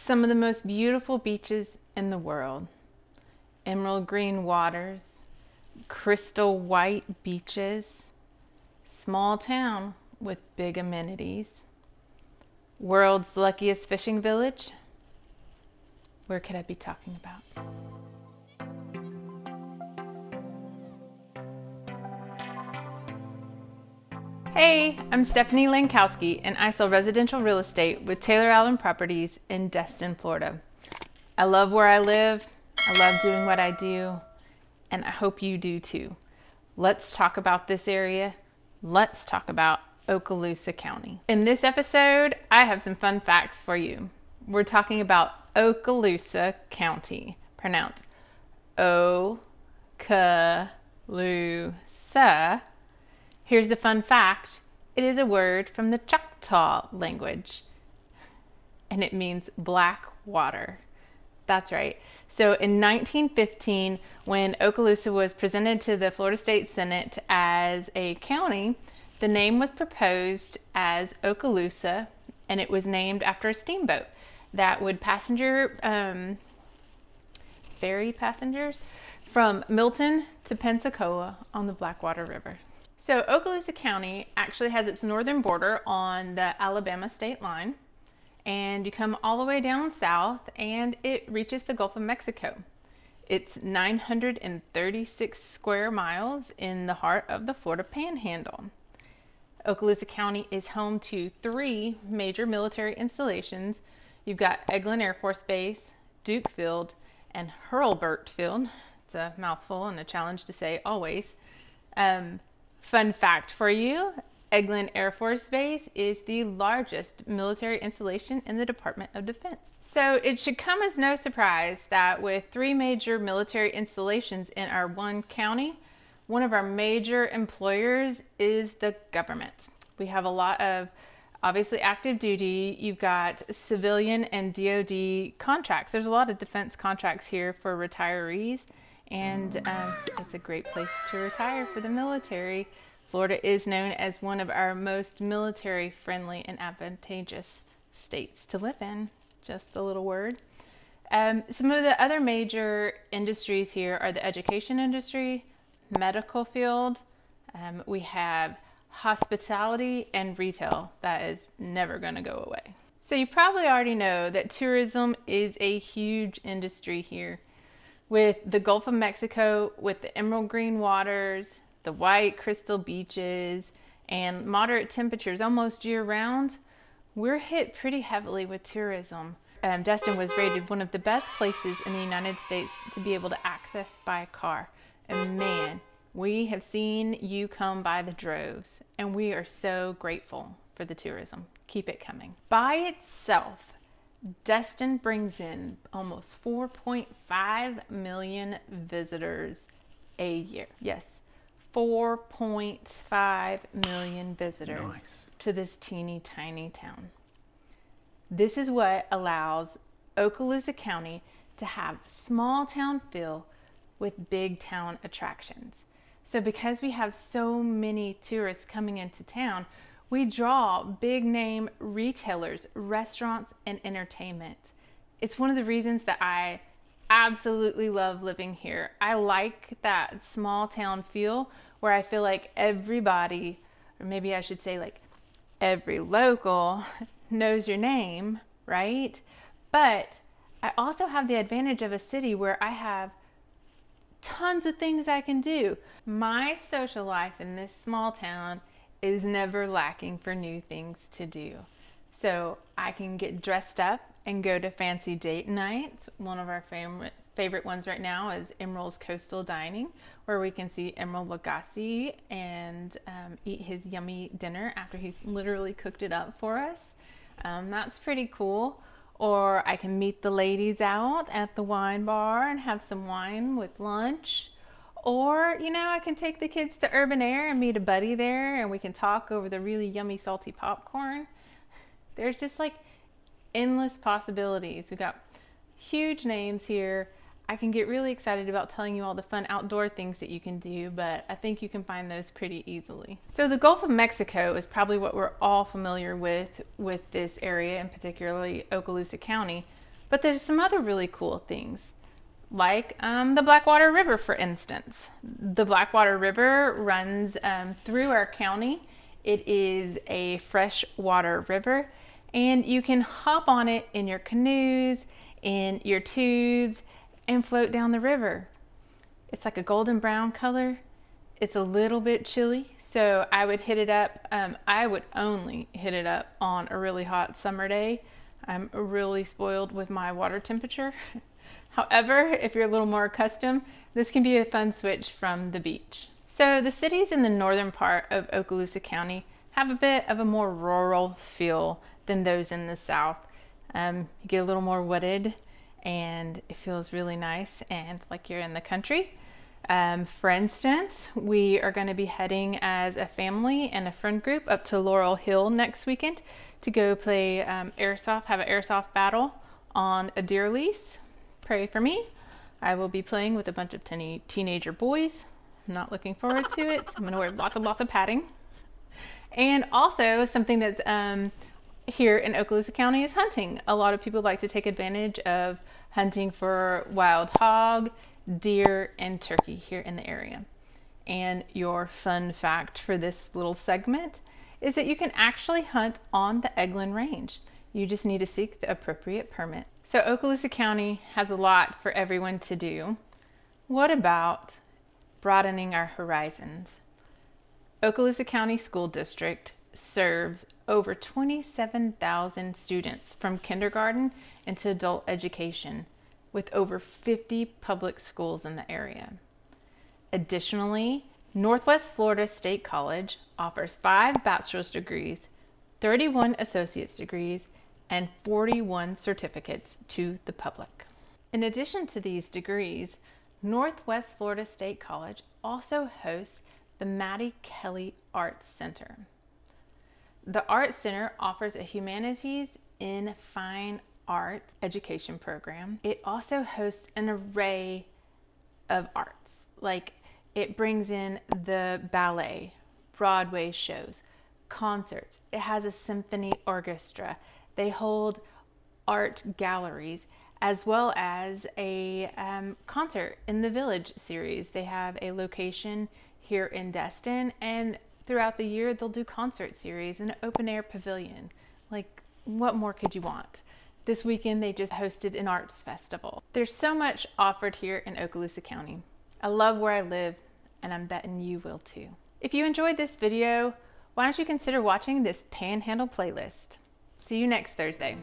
Some of the most beautiful beaches in the world. Emerald green waters, crystal white beaches, small town with big amenities. World's luckiest fishing village. Where could I be talking about? Hey, I'm Stephanie Lankowski, and I sell residential real estate with Taylor Allen Properties in Destin, Florida. I love where I live, I love doing what I do, and I hope you do too. Let's talk about this area. Let's talk about Okaloosa County. In this episode, I have some fun facts for you. We're talking about Okaloosa County, pronounced O-Ka-Loo-Sa. Here's a fun fact. It is a word from the Choctaw language, and it means black water. That's right. So in 1915, when Okaloosa was presented to the Florida State Senate as a county, the name was proposed as Okaloosa, and it was named after a steamboat that would ferry passengers from Milton to Pensacola on the Blackwater River. So Okaloosa County actually has its northern border on the Alabama state line, and you come all the way down south and it reaches the Gulf of Mexico. It's 936 square miles in the heart of the Florida Panhandle. Okaloosa County is home to 3 major military installations. You've got Eglin Air Force Base, Duke Field, and Hurlburt Field. It's a mouthful and a challenge to say always. Fun fact for you, Eglin Air Force Base is the largest military installation in the Department of Defense. So it should come as no surprise that with 3 major military installations in our one county, one of our major employers is the government. We have a lot of obviously active duty. You've got civilian and DoD contracts. There's a lot of defense contracts here for retirees, and it's a great place to retire for the military. Florida is known as one of our most military friendly and advantageous states to live in. Just a little word. Some of the other major industries here are the education industry, medical field. We have hospitality and retail. That is never going to go away. So you probably already know that tourism is a huge industry here. With the Gulf of Mexico, with the emerald green waters, the white crystal beaches, and moderate temperatures almost year round, we're hit pretty heavily with tourism. Destin was rated one of the best places in the United States to be able to access by car. And man, we have seen you come by the droves, and we are so grateful for the tourism. Keep it coming. By itself, Destin brings in almost 4.5 million visitors a year. Yes, 4.5 million visitors to this teeny tiny town. This is what allows Okaloosa County to have small town feel with big town attractions. So because we have so many tourists coming into town, we draw big name retailers, restaurants, and entertainment. It's one of the reasons that I absolutely love living here. I like that small town feel where I feel like everybody, or maybe I should say like every local, knows your name, right? But I also have the advantage of a city where I have tons of things I can do. My social life in this small town is never lacking for new things to do. So I can get dressed up and go to fancy date nights. One of our favorite ones right now is Emerald's Coastal Dining, where we can see Emerald Lagasse and eat his yummy dinner after he's literally cooked it up for us. That's pretty cool. Or I can meet the ladies out at the wine bar and have some wine with lunch. Or, I can take the kids to Urban Air and meet a buddy there, and we can talk over the really yummy salty popcorn. There's just like endless possibilities. We've got huge names here. I can get really excited about telling you all the fun outdoor things that you can do, but I think you can find those pretty easily. So the Gulf of Mexico is probably what we're all familiar with this area, and particularly Okaloosa County. But there's some other really cool things, like the Blackwater River, for instance. The Blackwater River runs through our county. It is a freshwater river, and you can hop on it in your canoes, in your tubes, and float down the river. It's like a golden brown color. It's a little bit chilly, so I would hit it up. I would only hit it up on a really hot summer day. I'm really spoiled with my water temperature. However, if you're a little more accustomed, this can be a fun switch from the beach. So the cities in the northern part of Okaloosa County have a bit of a more rural feel than those in the south. You get a little more wooded, and it feels really nice and like you're in the country. For instance, we are going to be heading as a family and a friend group up to Laurel Hill next weekend to go play airsoft, have an airsoft battle on a deer lease. Pray for me. I will be playing with a bunch of teenager boys. I'm not looking forward to it. I'm going to wear lots of padding. And also something that's here in Okaloosa County is hunting. A lot of people like to take advantage of hunting for wild hog, deer, and turkey here in the area. And your fun fact for this little segment is that you can actually hunt on the Eglin Range. You just need to seek the appropriate permit. So Okaloosa County has a lot for everyone to do. What about broadening our horizons? Okaloosa County School District serves over 27,000 students from kindergarten into adult education, with over 50 public schools in the area. Additionally, Northwest Florida State College offers 5 bachelor's degrees, 31 associate's degrees, and 41 certificates to the public. In addition to these degrees, Northwest Florida State College also hosts the Maddie Kelly Arts Center. The Arts Center offers a humanities in fine arts education program. It also hosts an array of arts, like it brings in the ballet, Broadway shows, concerts. It has a symphony orchestra. They hold art galleries, as well as a concert in the Village series. They have a location here in Destin, and throughout the year they'll do concert series and an open air pavilion. Like, what more could you want? This weekend they just hosted an arts festival. There's so much offered here in Okaloosa County. I love where I live, and I'm betting you will too. If you enjoyed this video, why don't you consider watching this Panhandle playlist? See you next Thursday.